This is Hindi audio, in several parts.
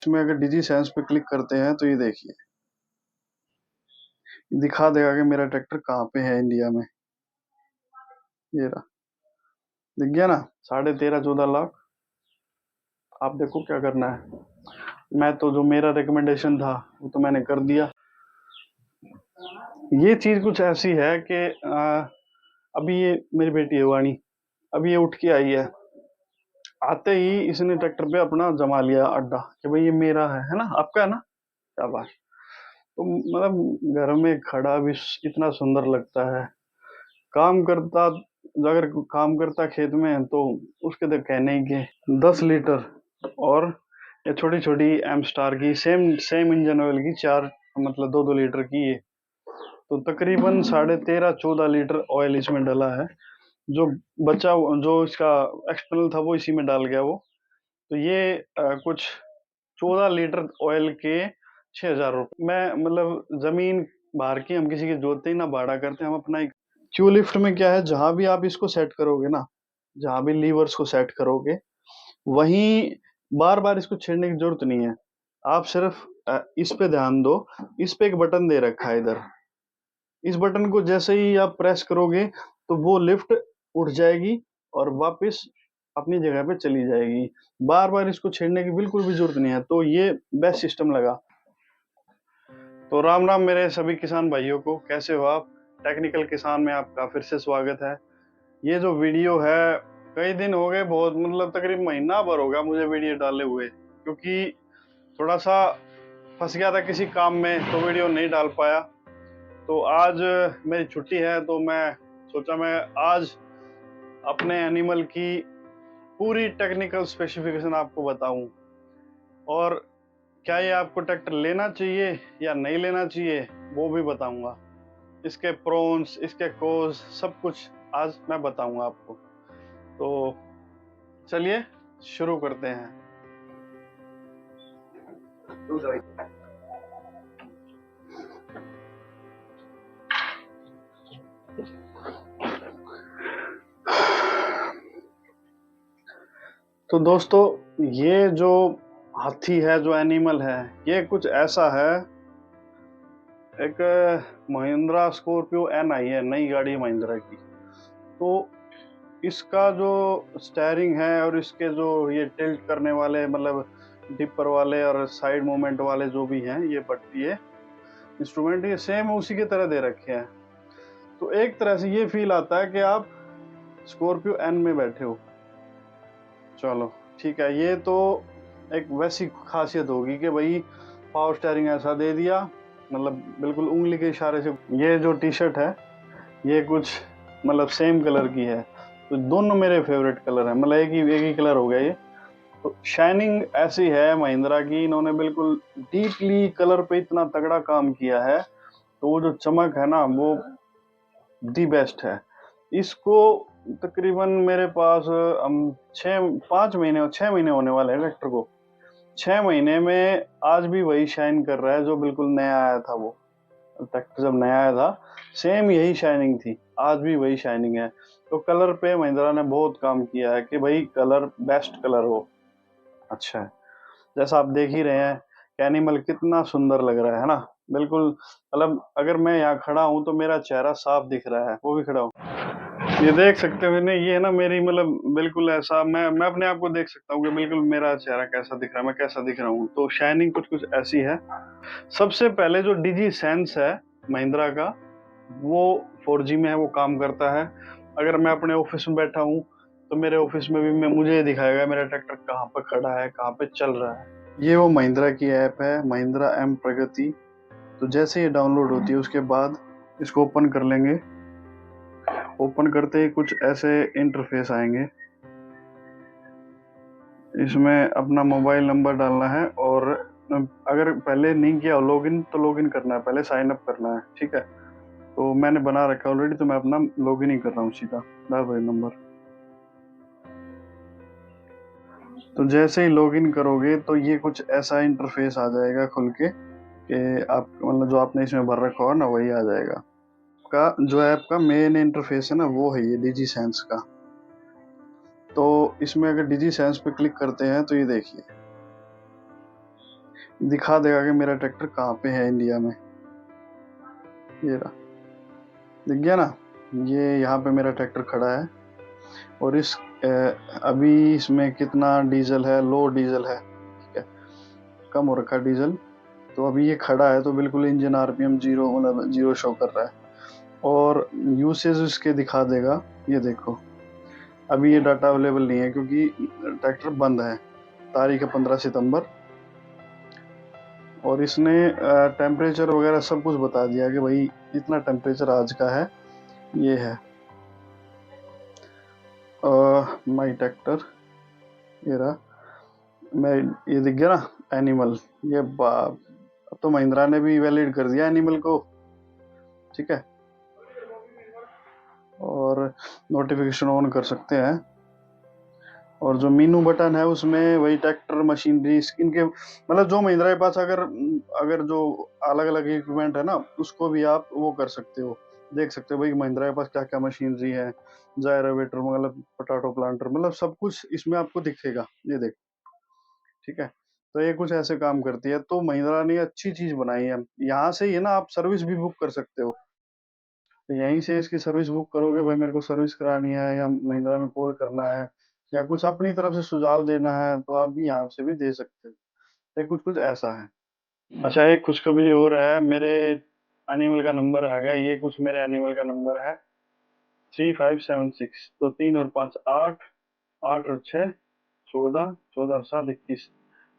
इसमें अगर डिजी सेंस पे क्लिक करते हैं तो ये देखिए दिखा देगा कि मेरा ट्रैक्टर कहाँ पे है इंडिया में। ये रहा, दिख गया ना, 13.5-14 लाख। आप देखो क्या करना है। मैं तो जो मेरा रिकमेंडेशन था वो तो मैंने कर दिया। ये चीज कुछ ऐसी है कि अभी ये मेरी बेटी है वाणी, अभी ये उठ के आई है। आते ही इसने ट्रैक्टर पे अपना जमा लिया अड्डा कि भाई ये मेरा है ना, आपका है ना, शाबाश। तो मतलब घर में खड़ा भी इतना सुंदर लगता है। काम करता, अगर काम करता खेत में तो उसके तो कहने ही के 10 लीटर। और ये छोटी छोटी एम स्टार की सेम सेम इंजन ऑयल की चार, मतलब 2-2 लीटर की ये। तो तकरीबन 13.5-14 लीटर ऑयल इसमें डला है। जो बचा, जो इसका एक्सटर्नल था वो इसी में डाल गया वो। तो ये कुछ 14 लीटर ऑयल के 6,000 रुपये। मैं मतलब जमीन बाहर की हम किसी की जोतते ही ना भाड़ा करते, हम अपना एक। क्यू लिफ्ट में क्या है, जहां भी आप इसको सेट करोगे ना, जहां भी लीवर्स को सेट करोगे वहीं बार बार इसको छेड़ने की जरूरत नहीं है। आप सिर्फ इस पे ध्यान दो। इस पे एक बटन दे रखा है इधर। इस बटन को जैसे ही आप प्रेस करोगे तो वो लिफ्ट उठ जाएगी और वापस अपनी जगह पे चली जाएगी। बार बार इसको छेड़ने की बिल्कुल भी जरूरत नहीं है, तो ये बेस्ट सिस्टम लगा। तो राम राम मेरे सभी किसान भाइयों को, कैसे हो आप। टेक्निकल किसान में आपका फिर से स्वागत है। ये जो वीडियो है, कई दिन हो गए, बहुत मतलब तकरीबन महीना भर हो गया मुझे वीडियो डाले हुए, क्योंकि थोड़ा सा फंस गया था किसी काम में तो वीडियो नहीं डाल पाया। तो आज मेरी छुट्टी है तो मैं सोचा मैं आज अपने एनिमल की पूरी टेक्निकल स्पेसिफिकेशन आपको बताऊं, और क्या ये आपको ट्रैक्टर लेना चाहिए या नहीं लेना चाहिए वो भी बताऊंगा। इसके प्रोन्स, इसके कोस, सब कुछ आज मैं बताऊंगा आपको। तो चलिए शुरू करते हैं। तो दोस्तों, ये जो हाथी है, जो एनिमल है, ये कुछ ऐसा है। एक महिंद्रा स्कॉर्पियो एन आई है, नई गाड़ी महिंद्रा की। तो इसका जो स्टेयरिंग है और इसके जो ये टिल्ट करने वाले, मतलब डिपर वाले और साइड मूवमेंट वाले जो भी हैं, ये इंस्ट्रूमेंट ये सेम उसी की तरह दे रखे हैं। तो एक तरह से ये फील आता है कि आप स्कॉर्पियो एन में बैठे हो। चलो ठीक है, ये तो एक वैसी खासियत होगी कि भाई पावर स्टेयरिंग ऐसा दे दिया, मतलब बिल्कुल उंगली के इशारे से। ये जो टी शर्ट है ये कुछ मतलब सेम कलर की है, तो दोनों मेरे फेवरेट कलर है, मतलब एक ही कलर हो गया ये। तो शाइनिंग ऐसी है महिंद्रा की, इन्होंने बिल्कुल डीपली कलर पे इतना तगड़ा काम किया है, तो वो जो चमक है ना वो दी बेस्ट है। इसको तकरीबन मेरे पास हम 6 महीने होने वाले हैं ट्रैक्टर को। 6 महीने में आज भी वही शाइन कर रहा है जो बिल्कुल नया आया था। वो ट्रैक्टर जब नया आया था सेम यही शाइनिंग थी, आज भी वही शाइनिंग है। तो कलर पे महिंद्रा ने बहुत काम किया है कि भाई कलर बेस्ट कलर हो। अच्छा है, जैसा आप देख ही रहे हैं कि एनिमल कितना सुंदर लग रहा है ना। बिल्कुल मतलब अगर मैं यहाँ खड़ा हूँ तो मेरा चेहरा साफ दिख रहा है, वो भी खड़ा हूँ। ये देख सकते हो ना, ये है ना मेरी, मतलब बिल्कुल ऐसा मैं अपने आप को देख सकता हूँ कि बिल्कुल मेरा चेहरा कैसा दिख रहा है, मैं कैसा दिख रहा हूँ। तो शाइनिंग कुछ कुछ ऐसी है। सबसे पहले जो डिजी सेंस है महिंद्रा का, वो 4G में है, वो काम करता है। अगर मैं अपने ऑफिस में बैठा हूँ तो मेरे ऑफिस में भी मुझे दिखाएगा मेरा ट्रैक्टर कहाँ पर खड़ा है, कहाँ पे चल रहा है। ये वो महिंद्रा की ऐप है, महिंद्रा एम प्रगति। तो जैसे ये डाउनलोड होती है उसके बाद इसको ओपन कर लेंगे। ओपन करते ही कुछ ऐसे इंटरफेस आएंगे। इसमें अपना मोबाइल नंबर डालना है, और अगर पहले नहीं किया हो लॉगिन तो लॉगिन करना है, पहले साइन अप करना है, ठीक है। तो मैंने बना रखा है ऑलरेडी, तो मैं अपना लॉगिन ही कर रहा हूँ सीधा, डाल रहा नंबर। तो जैसे ही लॉगिन करोगे तो ये कुछ ऐसा इंटरफेस आ जाएगा खुल के कि आप मतलब जो आपने इसमें भर रखा हो ना वही आ जाएगा। का जो ऐप का मेन इंटरफेस है ना वो है ये डिजी सेंस का। तो इसमें अगर डिजी सेंस पे क्लिक करते हैं तो ये देखिए दिखा देगा कि मेरा ट्रैक्टर कहाँ पे है इंडिया में। ये रहा, दिख गया ना, ये यहाँ पे मेरा ट्रैक्टर खड़ा है। और अभी इसमें कितना डीजल है, लो डीजल है, ठीक है, कम हो रखा है डीजल। तो अभी ये खड़ा है तो बिल्कुल इंजन आरपीएम जीरो, मतलब जीरो शो कर रहा है। और यूसेज इसके दिखा देगा, ये देखो अभी ये डाटा अवेलेबल नहीं है क्योंकि ट्रैक्टर बंद है। तारीख है 15 सितंबर। और इसने टेम्परेचर वगैरह सब कुछ बता दिया कि भाई इतना टेम्परेचर आज का है, ये है। माई ट्रैक्टर, ये रहा, मैं, ये दिख गया ना एनिमल, ये बाप, अब तो महिंद्रा ने भी वैलिड कर दिया एनिमल को, ठीक है। और नोटिफिकेशन ऑन कर सकते हैं। और जो मीनू बटन है उसमें वही ट्रैक्टर मशीनरी स्किन के, मतलब जो महिंद्रा के पास अगर अगर जो अलग अलग इक्विपमेंट है ना, उसको भी आप वो कर सकते हो, देख सकते हो भाई महिंद्रा के पास क्या क्या मशीनरी है। जायरोवेटर, मतलब पोटैटो प्लांटर, मतलब सब कुछ इसमें आपको दिखेगा, ये देख, ठीक है। तो ये कुछ ऐसे काम करती है। तो महिंद्रा ने अच्छी चीज बनाई है। यहाँ से ही है ना, आप सर्विस भी बुक कर सकते हो। तो यहीं से इसकी सर्विस बुक करोगे, भाई मेरे को सर्विस करानी है या महिंद्रा में कॉल करना है या कुछ अपनी तरफ से सुझाव देना है, तो आप भी यहाँ से भी दे सकते हो। तो कुछ कुछ ऐसा है। अच्छा, एक खुशखबरी और है, मेरे एनिमल का नंबर आ गया। ये कुछ मेरे एनिमल का नंबर है 3576। तो 3 और 5 8, 8 और 6 14, 14 और 7 21,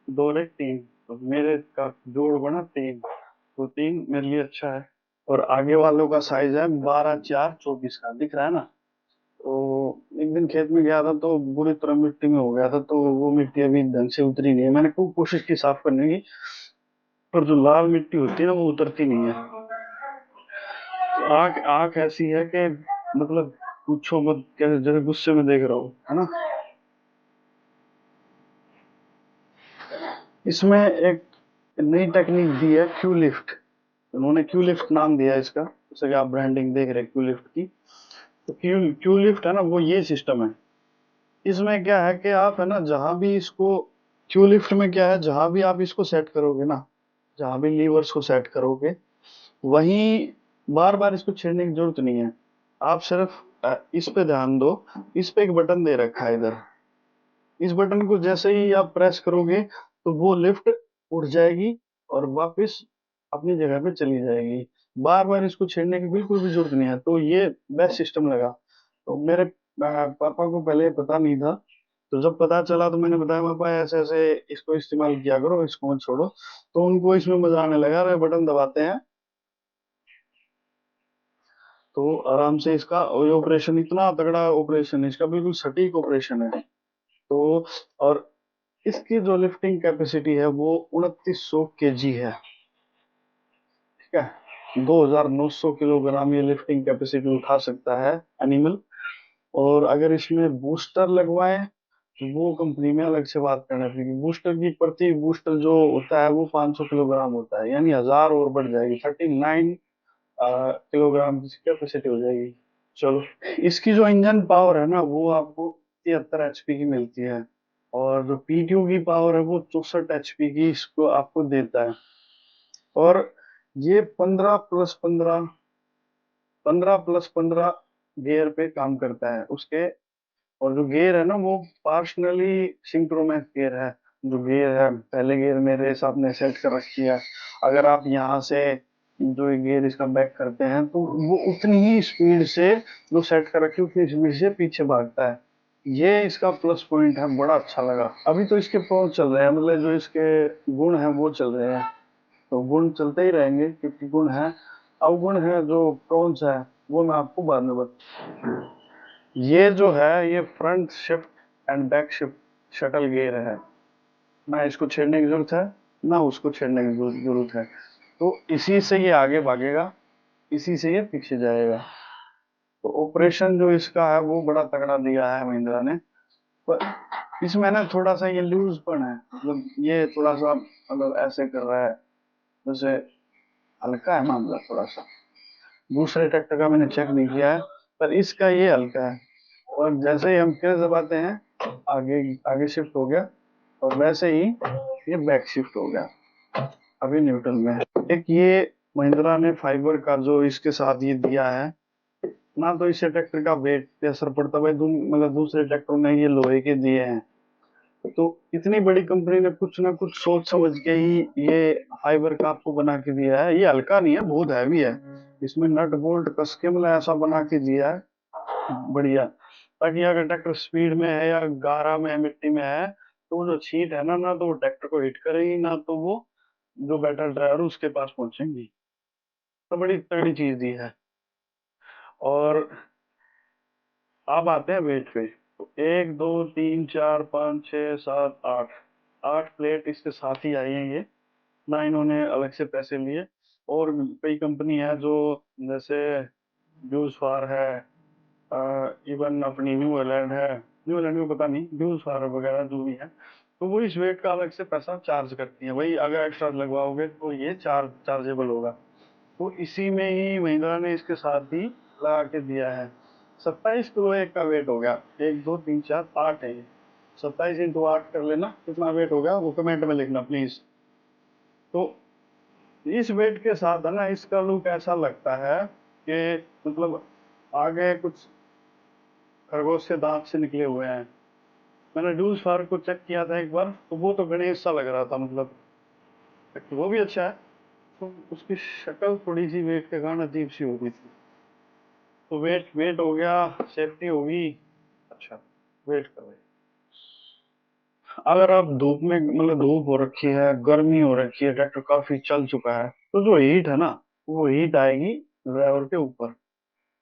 2 और 1 3। तो मेरे का जोड़ बना 3। तो 3 मेरे लिए अच्छा है। और आगे वालों का साइज है 12 4 24 का, दिख रहा है ना। तो एक दिन खेत में गया था तो बुरी तरह मिट्टी में हो गया था, तो वो मिट्टी अभी ढंग से उतरी नहीं है। मैंने खूब कोशिश की साफ करने की, पर जो लाल मिट्टी होती है ना वो उतरती नहीं है। आंख आंख ऐसी है कि मतलब पूछो मत, कैसे जैसे गुस्से में देख रहा हूँ, है ना। इसमें एक नई टेक्निक दी है, क्यू लिफ्ट। उन्होंने क्यू लिफ्ट नाम दिया है इसका, जैसे कि आप ब्रांडिंग देख रहे हैं क्यू लिफ्ट की। तो क्यू क्यू लिफ्ट है ना, वो ये सिस्टम है। इसमें क्या है कि आप है ना, जहां भी इसको, क्यू लिफ्ट में क्या है, जहां भी आप इसको सेट करोगे ना, जहां भी लीवर्स को सेट करोगे, वहीं बार बार इसको छेड़ने की जरूरत नहीं है। आप सिर्फ इस पे ध्यान दो। इस पे एक बटन दे रखा है इधर, इस बटन को जैसे ही आप प्रेस करोगे तो वो लिफ्ट उठ जाएगी और वापस अपनी जगह पे चली जाएगी। बार बार इसको छेड़ने की बिल्कुल भी जरूरत नहीं है। तो ये बेस्ट सिस्टम लगा। तो मेरे पापा को पहले पता नहीं था। तो जब पता चला तो मैंने बताया, पापा ऐसे ऐसे इसको इस्तेमाल किया करो, इसको मत छोड़ो। तो उनको इसमें मजा आने लगा, अरे बटन दबाते हैं तो आराम से इसका ऑपरेशन, इतना तगड़ा ऑपरेशन इसका, बिल्कुल सटीक ऑपरेशन है। तो और इसकी जो लिफ्टिंग कैपेसिटी है वो 2900 kg है, ठीक है। 2900 किलोग्राम ये लिफ्टिंग कैपेसिटी उठा सकता है एनिमल। और अगर इसमें बूस्टर लगवाएं तो वो कंपनी में अलग से बात करना पड़ेगी। बूस्टर की प्रति बूस्टर जो होता है वो 500 किलोग्राम होता है, यानी 1000 और बढ़ जाएगी, 39 किलोग्राम की कैपेसिटी हो जाएगी। चलो, इसकी जो इंजन पावर है ना वो आपको 73 HP की मिलती है। और जो पीटीओ की पावर है वो 64 HP की इसको आपको देता है। और ये 15+15 गियर पे काम करता है उसके। और जो गियर है ना वो पार्सनली सिंक्रोनस गियर है। जो गियर है, पहले गियर मेरे हिसाब ने सेट कर रखी है। अगर आप यहाँ से जो ये गियर इसका बैक करते हैं तो वो उतनी ही स्पीड से जो सेट कर रखी है उतनी स्पीड से पीछे भागता है। ये इसका प्लस पॉइंट है, बड़ा अच्छा लगा। अभी तो इसके प्रो चल रहे हैं, मतलब जो इसके गुण हैं वो चल रहे हैं। तो गुण चलते ही रहेंगे क्योंकि गुण है। अवगुण है जो प्रॉन्स है, वो मैं आपको बाद में बता। ये जो है ये front shift and back shift shuttle gear है। ना इसको छेड़ने की जरूरत है, ना उसको छेड़ने की जरूरत है। तो इसी से ये आगे भागेगा, इसी से ये पीछे जाएगा। तो ऑपरेशन जो इसका है वो बड़ा तगड़ा दिया है महिंद्रा ने। पर इसमें ना थोड़ा सा ये लूजपन है, मतलब ये थोड़ा सा मतलब ऐसे कर रहा है जैसे, हल्का है मामला थोड़ा सा। दूसरे ट्रैक्टर का मैंने चेक नहीं किया है, पर इसका ये हल्का है। और जैसे ही हम क्लच दबाते हैं, आगे आगे शिफ्ट हो गया, और वैसे ही ये बैक शिफ्ट हो गया। अभी न्यूट्रल में है। एक ये महिंद्रा ने फाइबर का जो इसके साथ ये दिया है ना, तो इससे ट्रैक्टर का वेट पे असर पड़ता है भाई। मतलब दूसरे ट्रैक्टरों ने ये लोहे के दिए हैं, तो इतनी बड़ी कंपनी ने कुछ ना कुछ सोच समझ के ही ये फाइबर का आपको बना के दिया है। ये हल्का नहीं है, बहुत हैवी है। इसमें नट बोल्ट कस के मतलब ऐसा बना के दिया है, बढ़िया। ताकि अगर ट्रैक्टर स्पीड में है या गारा में है, मिट्टी में है, तो वो जो छींट है ना तो वो ट्रैक्टर को हिट करेगी, ना तो वो जो बैटल ड्राइवर उसके पास पहुंचेंगी। तो बड़ी तगड़ी चीज दी है। और अब आते हैं वेट पे। तो 1 2 3 4 5 6 7 8, 8 प्लेट इसके साथ ही आई है ये, ना इन्होंने अलग से पैसे लिए। और कई कंपनी है जो, जैसे ड्यूज फार है, इवन अपनी न्यू हॉलैंड है, न्यू हॉलैंड में पता नहीं, ड्यूज फार वगैरह जो भी है, तो वो इस वेट का अलग से पैसा चार्ज करती है भाई। अगर एक्स्ट्रा लगवाओगे तो ये चार्जेबल होगा। तो इसी में ही महिंद्रा ने इसके साथ ही लगा के दिया है। 27 किलो एक का वेट हो गया। 1 2 3 4 8 है ये। 27 × 8 कर लेना, कितना वेट हो गया वो कमेंट में लिखना प्लीज। तो इस वेट के साथ है ना, इसका लुक ऐसा लगता है कि मतलब आगे कुछ खरगोश के दांत से निकले हुए हैं। मैंने ड्यूस फार को चेक किया था एक बार, तो वो तो गणेश सा लग रहा था, मतलब वो भी अच्छा है। तो उसकी शक्ल थोड़ी सी वेट के कारण अजीब सी हो गई थी। तो वेट वेट हो गया, सेफ्टी होगी। अच्छा, वेट कर रहे। अगर आप धूप में, मतलब धूप हो रखी है, गर्मी हो रखी है, ट्रैक्टर काफी चल चुका है, तो जो हीट है ना, वो हीट आएगी ड्राइवर के ऊपर।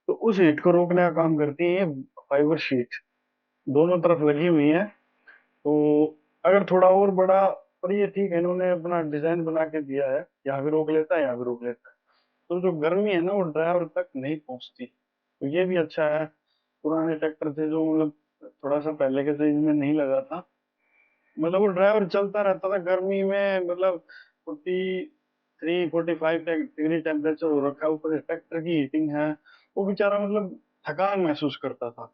तो उस हीट को रोकने का काम करती है ये फाइबर शीट, दोनों तरफ लगी हुई है। तो अगर थोड़ा और बड़ा, पर ये ठीक है, इन्होंने अपना डिजाइन बना के दिया है, यहाँ भी रोक लेता है, यहाँ भी रोक लेता है। तो जो गर्मी है ना वो ड्राइवर तक नहीं पहुंचती, तो ये भी अच्छा है। पुराने ट्रैक्टर थे जो, मतलब थोड़ा सा पहले के सीजन में नहीं लगा था, मतलब वो ड्राइवर चलता रहता था गर्मी में, मतलब 43 45 डिग्री टेम्परेचर हो रखा है, ऊपर से ट्रैक्टर की हीटिंग है। वो बेचारा मतलब थकान महसूस करता था,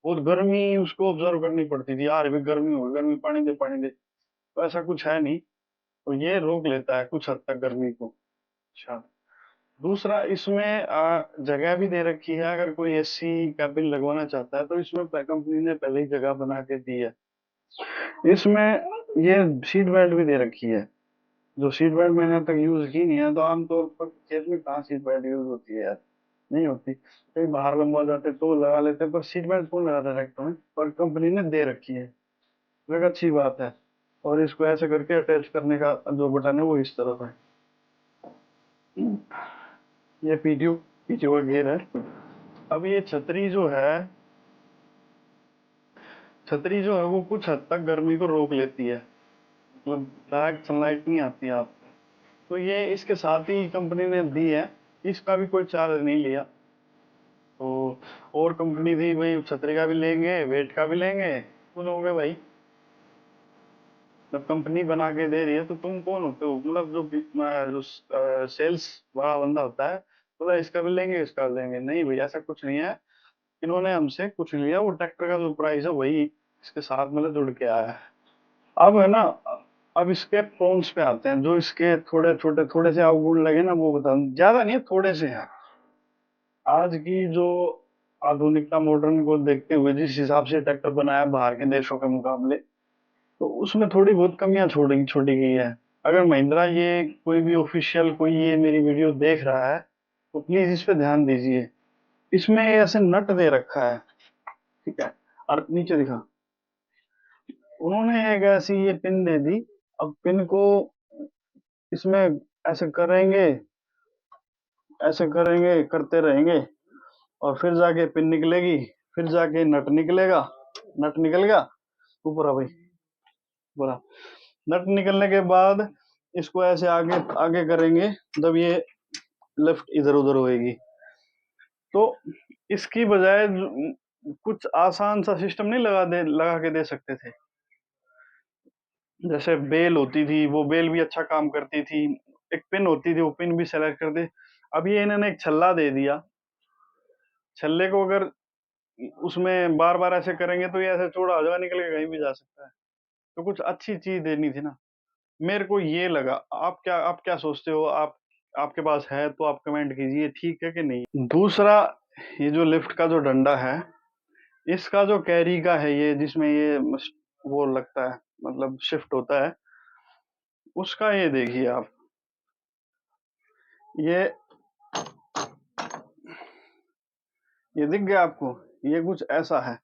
बहुत गर्मी उसको ऑब्जर्व करनी पड़ती थी, यार भी गर्मी हो, गर्मी, पानी दे पानी दे। तो ऐसा कुछ है नहीं, तो ये रोक लेता है कुछ हद तक गर्मी को। अच्छा, दूसरा इसमें जगह भी दे रखी है, अगर कोई एसी कैबिन लगवाना चाहता है तो इसमें कंपनी ने पहले ही जगह बना के दी है। इसमें ये सीट बेल्ट भी दे रखी है, जो सीट बेल्ट मैंने अब तक यूज की नहीं है। तो आमतौर पर खेत में कहाँ सीट बेल्ट यूज होती है यार, नहीं होती। कहीं बाहर लंबा जाते तो लगा लेते हैं, पर सीट बेल्ट कौन लगाता है ट्रैक्टर में, पर कंपनी ने दे रखी है, तो एक अच्छी बात है। और इसको ऐसे करके अटैच करने का जो बटन है वो इस तरफ है। ये पीटीओ पीटीओ का गियर है। अब ये छतरी जो है वो कुछ हद तक गर्मी को रोक लेती है, मतलब डायरेक्ट सनलाइट नहीं आती आप। तो ये इसके साथ ही कंपनी ने दी है, इसका भी कोई चार्ज नहीं लिया। तो और कंपनी थी भाई, छतरी का भी लेंगे, वेट का भी लेंगे, सुनोगे भाई, जब कंपनी बना के दे रही है तो तुम कौन होते हो, मतलब जो सेल्स वाला बंदा होता है, बोला इसका भी लेंगे इसका भी लेंगे। नहीं भाई, ऐसा कुछ नहीं है। इन्होंने हमसे कुछ लिया, वो ट्रैक्टर का जो प्राइस है वही इसके साथ मतलब जुड़ के आया है। अब है ना, अब इसके प्रॉन्स पे आते हैं, जो इसके थोड़े से अवगुण लगे ना वो बता, ज्यादा नहीं है, थोड़े से हैं। आज की जो आधुनिकता, मॉडर्न को देखते हुए जिस हिसाब से ट्रैक्टर बनाया बाहर के देशों के मुकाबले, तो उसमें थोड़ी बहुत कमियां छोड़ी छोड़ी गई है। अगर महिंद्रा ये कोई भी ऑफिशियल कोई ये मेरी वीडियो देख रहा है, तो प्लीज इस पे ध्यान दीजिए। इसमें ऐसे नट दे रखा है, ठीक है, और नीचे दिखा, उन्होंने एक ऐसी ये पिन दे दी। अब पिन को इसमें ऐसे करेंगे, ऐसे करेंगे, करते रहेंगे, और फिर जाके पिन निकलेगी, फिर जाके नट निकलेगा। नट निकल गया, ऊपर आ भाई, बोला। नट निकलने के बाद इसको ऐसे आगे आगे करेंगे, जब ये लेफ्ट इधर उधर होएगी, तो इसकी बजाय कुछ आसान सा सिस्टम नहीं लगा के दे सकते थे। जैसे बेल होती थी, वो बेल भी अच्छा काम करती थी। एक पिन होती थी, वो पिन भी सेलेक्ट कर दे। अब ये इन्होंने एक छल्ला दे दिया, छल्ले को अगर उसमें बार बार ऐसे करेंगे तो ये ऐसे चौड़ा हो जाएगा, निकल के कहीं भी जा सकता है। तो कुछ अच्छी चीज देनी थी ना। मेरे को ये लगा। आप क्या सोचते हो? आपके पास है तो आप कमेंट कीजिए, ठीक है कि नहीं। दूसरा, ये जो लिफ्ट का जो डंडा है, इसका जो कैरी का है, ये जिसमें ये वो लगता है, मतलब शिफ्ट होता है, उसका ये देखिए आप, ये ये दिख गया आपको? ये कुछ ऐसा है।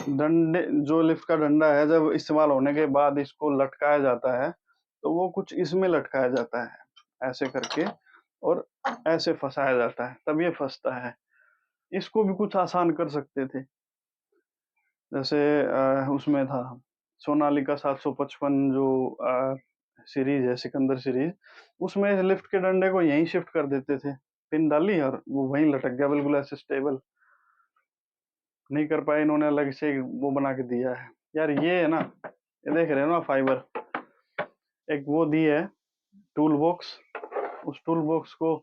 डंडे, जो लिफ्ट का डंडा है, जब इस्तेमाल होने के बाद इसको लटकाया जाता है, तो वो कुछ इसमें लटकाया जाता है, ऐसे करके, और ऐसे फंसाया जाता है, तब ये फंसता है। इसको भी कुछ आसान कर सकते थे। जैसे उसमें था सोनालिका 755, जो सीरीज है, सिकंदर सीरीज, उसमें लिफ्ट के डंडे को यहीं शिफ्ट कर देते थे, पिन डाली और वो वहीं लटक गया, बिल्कुल ऐसे स्टेबल। नहीं कर पाए, इन्होंने अलग से वो बना के दिया है। यार ये है ना, ये देख रहे हो ना, फाइबर एक वो दी है, टूल बॉक्स। उस टूल बॉक्स को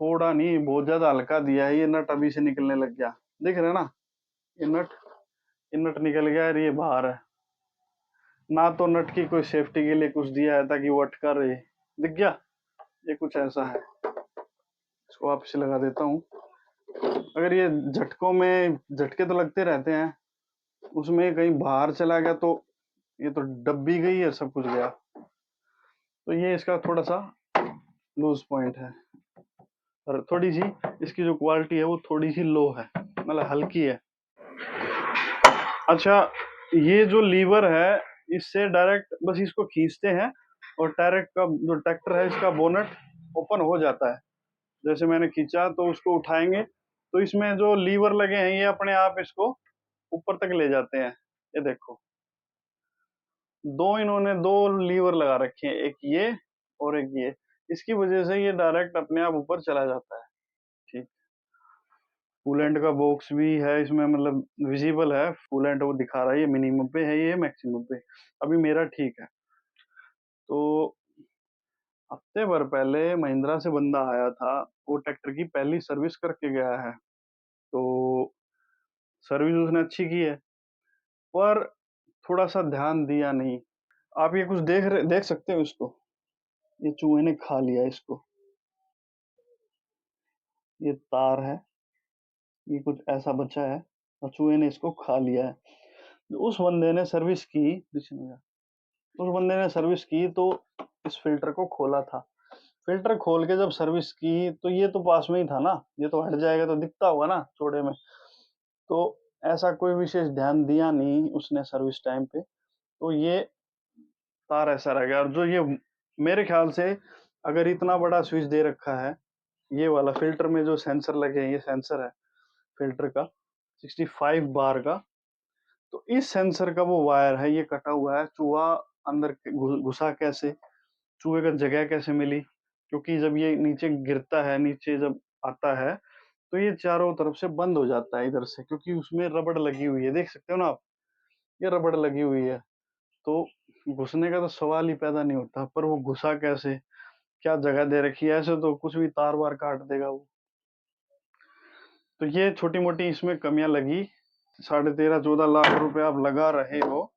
थोड़ा नहीं, बहुत ज्यादा हल्का दिया है। ये नट अभी से निकलने लग गया, देख रहे हैं ना, ये नट निकल गया और ये बाहर है। ना तो नट की कोई सेफ्टी के लिए कुछ दिया है ताकि वो अटका रहे, दिख गया? ये कुछ ऐसा है। इसको वापस लगा देता हूँ। अगर ये झटकों में, झटके तो लगते रहते हैं, उसमें कहीं बाहर चला गया तो ये तो डब्बी गई है, सब कुछ गया। तो ये इसका थोड़ा सा लूज पॉइंट है, और थोड़ी सी इसकी जो क्वालिटी है वो थोड़ी सी लो है, मतलब हल्की है। अच्छा, ये जो लीवर है, इससे डायरेक्ट बस इसको खींचते हैं और डायरेक्ट का जो ट्रैक्टर है, इसका बोनट ओपन हो जाता है। जैसे मैंने खींचा तो उसको उठाएंगे, तो इसमें जो लीवर लगे हैं, ये अपने आप इसको ऊपर तक ले जाते हैं। ये देखो, इन्होंने दो लीवर लगा रखे हैं, एक ये और एक ये। इसकी वजह से ये डायरेक्ट अपने आप ऊपर चला जाता है। ठीक। कूलेंट का बॉक्स भी है इसमें, मतलब विजिबल है, कूलेंट वो दिखा रहा है, ये मिनिमम पे है, ये मैक्सिमम पे। अभी मेरा ठीक है। तो हफ्ते भर पहले महिंद्रा से बंदा आया था, वो ट्रैक्टर की पहली सर्विस करके गया है। तो सर्विस उसने अच्छी की है, पर थोड़ा सा ध्यान दिया नहीं। आप ये कुछ देख सकते हो इसको, ये चूहे ने खा लिया इसको। ये तार है, ये कुछ ऐसा बचा है और चूहे ने इसको खा लिया है। उस बंदे ने सर्विस की, उस बंदे ने सर्विस की तो इस फिल्टर को खोला था। फिल्टर खोल के जब सर्विस की तो ये तो पास में ही था ना, ये तो हट जाएगा तो दिखता होगा ना चौड़े में। तो ऐसा कोई विशेष ध्यान दिया नहीं उसने सर्विस टाइम पे, तो ये तार ऐसा रह गया। और जो ये, मेरे ख्याल से, अगर इतना बड़ा स्विच दे रखा है, ये वाला फिल्टर में जो सेंसर लगे हैं, ये सेंसर है फिल्टर का 65 बार का, तो इस सेंसर का वो वायर है, ये कटा हुआ है। चूहा अंदर घुसा कैसे, चूहे का जगह कैसे मिली? क्योंकि जब ये नीचे गिरता है, नीचे जब आता है, तो ये चारों तरफ से बंद हो जाता है इधर से, क्योंकि उसमें रबड़ लगी हुई है, देख सकते हो ना आप, ये रबड़ लगी हुई है। तो घुसने का तो सवाल ही पैदा नहीं होता, पर वो घुसा कैसे, क्या जगह दे रखी है? ऐसे तो कुछ भी तार वार काट देगा वो। तो ये छोटी मोटी इसमें कमियां लगी। 13.5-14 लाख रुपए आप लगा रहे हो,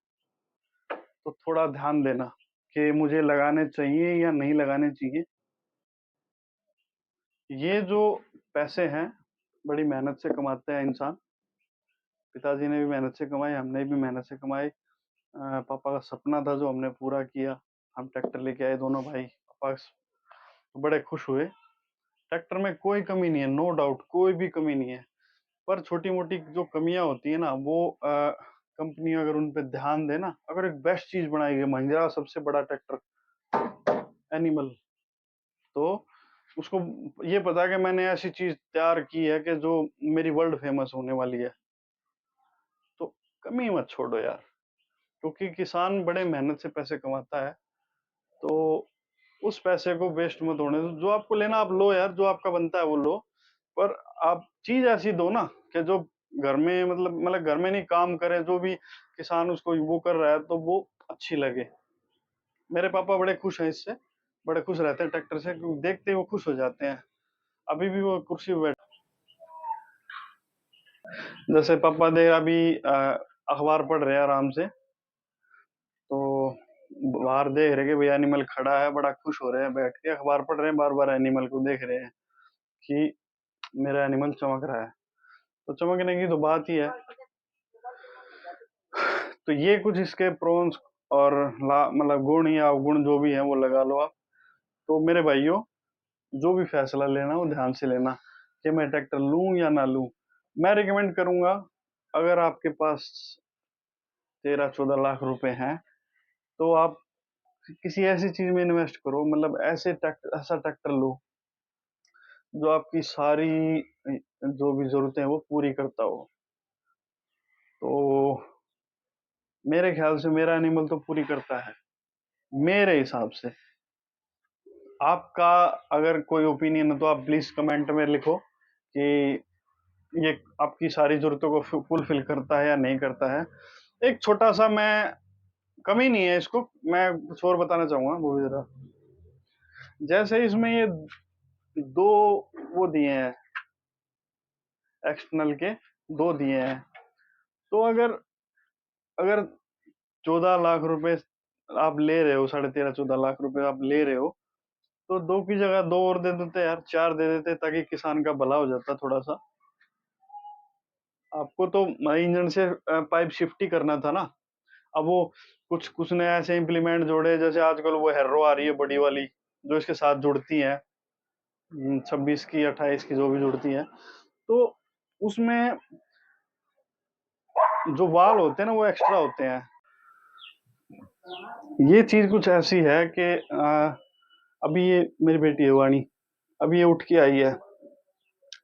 तो थोड़ा ध्यान देना कि मुझे लगाने चाहिए या नहीं लगाने चाहिए। ये जो पैसे हैं, बड़ी मेहनत से कमाते हैं इंसान। पिताजी ने भी मेहनत से कमाए, हमने भी मेहनत से कमाए। पापा का सपना था जो हमने पूरा किया, हम ट्रैक्टर लेके आए दोनों भाई। पापा बड़े खुश हुए। ट्रैक्टर में कोई कमी नहीं है, नो डाउट, कोई भी कमी नहीं है। पर छोटी मोटी जो कमियां होती है ना, वो कंपनी अगर उन पे ध्यान दे ना, अगर एक बेस्ट चीज बनाएगी, महिंद्रा सबसे बड़ा ट्रैक्टर एनिमल, तो उसको ये पता है कि मैंने ऐसी चीज तैयार की है कि जो मेरी वर्ल्ड फेमस होने वाली है। तो कमी मत छोड़ो यार, क्योंकि किसान बड़े मेहनत से पैसे कमाता है। तो उस पैसे को वेस्ट मत होने दो। जो आपको लेना आप लो यार, जो आपका बनता है वो लो, पर आप चीज ऐसी दो ना कि जो घर में, मतलब घर में नहीं, काम करे, जो भी किसान उसको वो कर रहा है तो वो अच्छी लगे। मेरे पापा बड़े खुश हैं इससे, बड़े खुश रहते हैं ट्रैक्टर से, क्योंकि देखते ही वो खुश हो जाते हैं। अभी भी वो कुर्सी पे बैठे, जैसे पापा दे अभी अखबार पढ़ रहे हैं आराम से, तो बाहर देख रहे कि भाई एनिमल खड़ा है, बड़ा खुश हो रहे हैं, बैठ के अखबार पढ़ रहे हैं, बार बार एनिमल को देख रहे हैं कि मेरा एनिमल चमक रहा है। तो चमकने की तो बात ही है। तो ये कुछ इसके प्रोन्स और मतलब गुण या अवगुण जो भी है वो लगा लो आप। तो मेरे भाइयों, जो भी फैसला लेना वो ध्यान से लेना कि मैं ट्रैक्टर लूं या ना लूं। मैं रिकमेंड करूंगा, अगर आपके पास 13-14 लाख रुपए हैं तो आप किसी ऐसी चीज में इन्वेस्ट करो, मतलब ऐसा ट्रैक्टर लो जो आपकी सारी जो भी जरूरतें हैं वो पूरी करता हो। तो मेरे ख्याल से मेरा एनिमल तो पूरी करता है, मेरे हिसाब से। आपका अगर कोई ओपिनियन है तो आप प्लीज कमेंट में लिखो कि ये आपकी सारी जरूरतों को फुलफिल करता है या नहीं करता है। एक छोटा सा, मैं कमी नहीं है इसको, मैं कुछ और बताना चाहूंगा वो भी जरा। जैसे इसमें ये दो वो दिए हैं, एक्सटर्नल के दो दिए हैं। तो अगर अगर 14 लाख रुपए आप ले रहे हो, 13.5-14 लाख रुपए आप ले रहे हो, तो दो की जगह दो और दे देते यार, चार दे देते, ताकि किसान का भला हो जाता थोड़ा सा। आपको तो इंजन से पाइप शिफ्ट ही करना था ना। अब वो कुछ कुछ ने ऐसे इम्प्लीमेंट जोड़े, जैसे आजकल वो हेरो आ रही है बड़ी वाली, जो इसके साथ जुड़ती है, 26 की 28 की जो भी जुड़ती है। तो उसमें जो वाल होते हैं ना वो एक्स्ट्रा होते हैं। ये चीज कुछ ऐसी है कि अभी ये मेरी बेटी है वाणी, अभी ये उठ के आई है,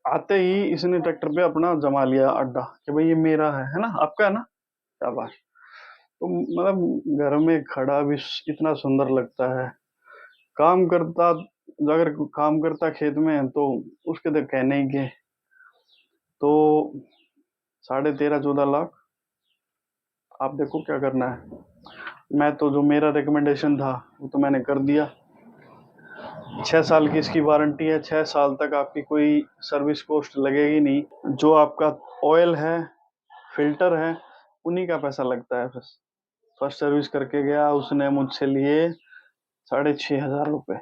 आते ही इसने ट्रैक्टर पे अपना जमा लिया अड्डा कि भाई ये मेरा है ना, आपका है ना, शाबाश। तो मतलब घर में खड़ा भी इतना सुंदर लगता है। काम करता, अगर काम करता खेत में तो उसके तो कहने ही के। तो 13.5-14 लाख, आप देखो क्या करना है। मैं तो जो मेरा रिकमेंडेशन था वो तो मैंने कर दिया। 6 साल की इसकी वारंटी है, 6 साल तक आपकी कोई सर्विस कॉस्ट लगेगी नहीं। जो आपका ऑयल है, फिल्टर है, उन्हीं का पैसा लगता है। बस फर्स्ट सर्विस करके गया, उसने मुझसे लिए 6,500 रुपये।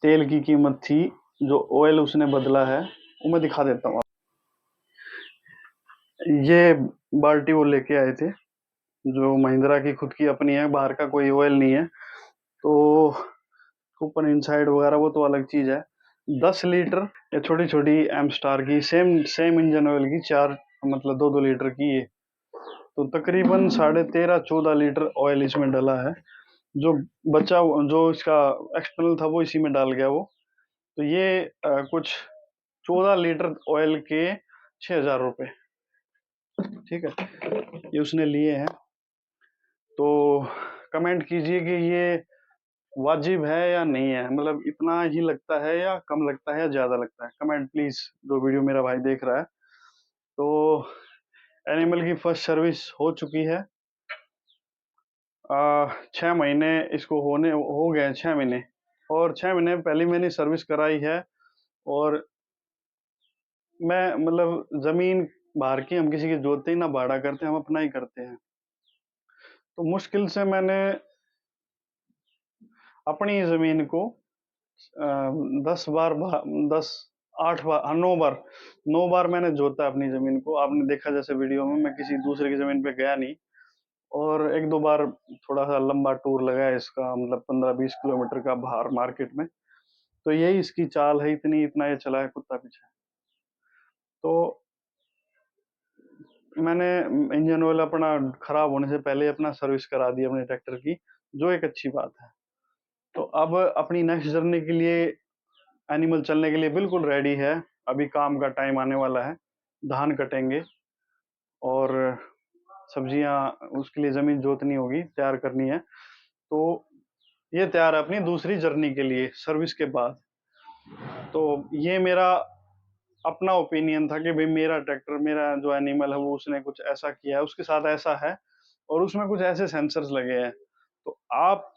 तेल की कीमत थी, जो ऑयल उसने बदला है वो मैं दिखा देता हूँ। ये बाल्टी वो लेके आए थे, जो महिंद्रा की खुद की अपनी है, बाहर का कोई ऑयल नहीं है। तो कूपन इनसाइड वगैरह वो तो अलग चीज है। 10 लीटर, ये छोटी छोटी एम स्टार की सेम सेम इंजन ऑयल की, चार मतलब 2-2 लीटर की ये। तो तकरीबन 13.5-14 लीटर ऑयल इसमें डला है। जो बचा, जो इसका एक्सटर्नल था वो इसी में डाल गया वो। तो ये कुछ 14 लीटर ऑयल के 6,000 रुपये, ठीक है, ये उसने लिए हैं। तो कमेंट कीजिए कि ये वाजिब है या नहीं है, मतलब इतना ही लगता है या कम लगता है या ज्यादा लगता है। कमेंट प्लीज, जो वीडियो मेरा भाई देख रहा है। तो एनिमल की फर्स्ट सर्विस हो चुकी है। 6 महीने इसको होने हो गए, 6 महीने, और 6 महीने पहले मैंने सर्विस कराई है। और मैं मतलब जमीन बाहर की हम किसी की जोतते ही ना, भाड़ा करते, हम अपना ही करते हैं। तो मुश्किल से मैंने अपनी जमीन को 10 बार, 8 बार, हाँ 9 बार, 9 बार मैंने जोता है अपनी जमीन को। आपने देखा जैसे वीडियो में, मैं किसी दूसरे की जमीन पे गया नहीं। और 1-2 बार थोड़ा सा लंबा टूर लगा है इसका, मतलब 15-20 किलोमीटर का बाहर मार्केट में। तो यही इसकी चाल है, इतनी इतना ये चला है कुत्ता पीछे। तो मैंने इंजन ऑयल अपना खराब होने से पहले अपना सर्विस करा दी अपने ट्रैक्टर की, जो एक अच्छी बात है। तो अब अपनी नेक्स्ट जर्नी के लिए एनिमल चलने के लिए बिल्कुल रेडी है। अभी काम का टाइम आने वाला है, धान कटेंगे और सब्जियां, उसके लिए जमीन जोतनी होगी, तैयार करनी है। तो ये तैयार है अपनी दूसरी जर्नी के लिए सर्विस के बाद। तो ये मेरा अपना ओपिनियन था कि भाई मेरा ट्रैक्टर, मेरा जो एनिमल है वो उसने कुछ ऐसा किया है, उसके साथ ऐसा है, और उसमें कुछ ऐसे सेंसर्स लगे हैं। तो आप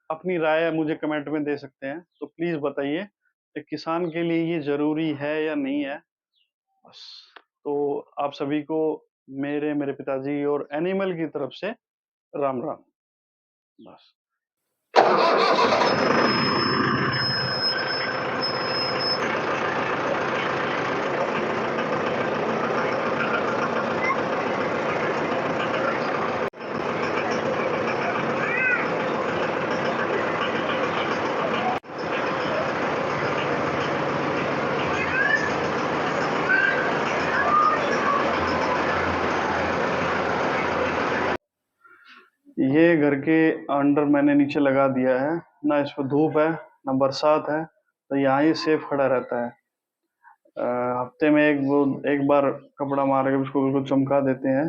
अपनी राय मुझे कमेंट में दे सकते हैं। तो प्लीज बताइए कि किसान के लिए ये जरूरी है या नहीं है, बस। तो आप सभी को मेरे मेरे पिताजी और एनिमल की तरफ से राम राम। बस। ये घर के अंडर मैंने नीचे लगा दिया है, ना इस पे धूप है ना बरसात है, तो यहाँ ही सेफ खड़ा रहता है। हफ्ते में एक बार कपड़ा मार के उसको बिल्कुल चमका देते हैं।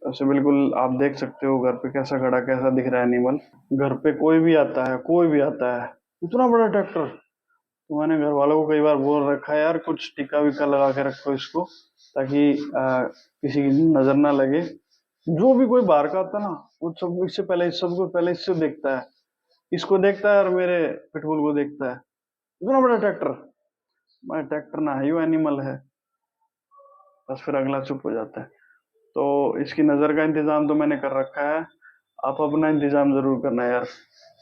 ऐसे बिल्कुल आप देख सकते हो घर पे कैसा खड़ा, कैसा दिख रहा है एनिमल। घर पे कोई भी आता है, कोई भी आता है, इतना बड़ा ट्रैक्टर। तो मैंने घर वालों को कई बार बोल रखा है, यार कुछ टीका वीका लगा के रखो इसको, ताकि किसी की नजर ना लगे। जो भी कोई बाहर का आता है ना, वो सब इससे पहले सबको पहले इससे देखता है, इसको देखता है और मेरे पिटबुल को देखता है। इतना बड़ा ट्रैक्टर, मैं ट्रैक्टर ना है, यो एनिमल है। बस फिर अगला चुप हो जाता है। तो इसकी नजर का इंतजाम तो मैंने कर रखा है, आप अपना इंतजाम जरूर करना यार।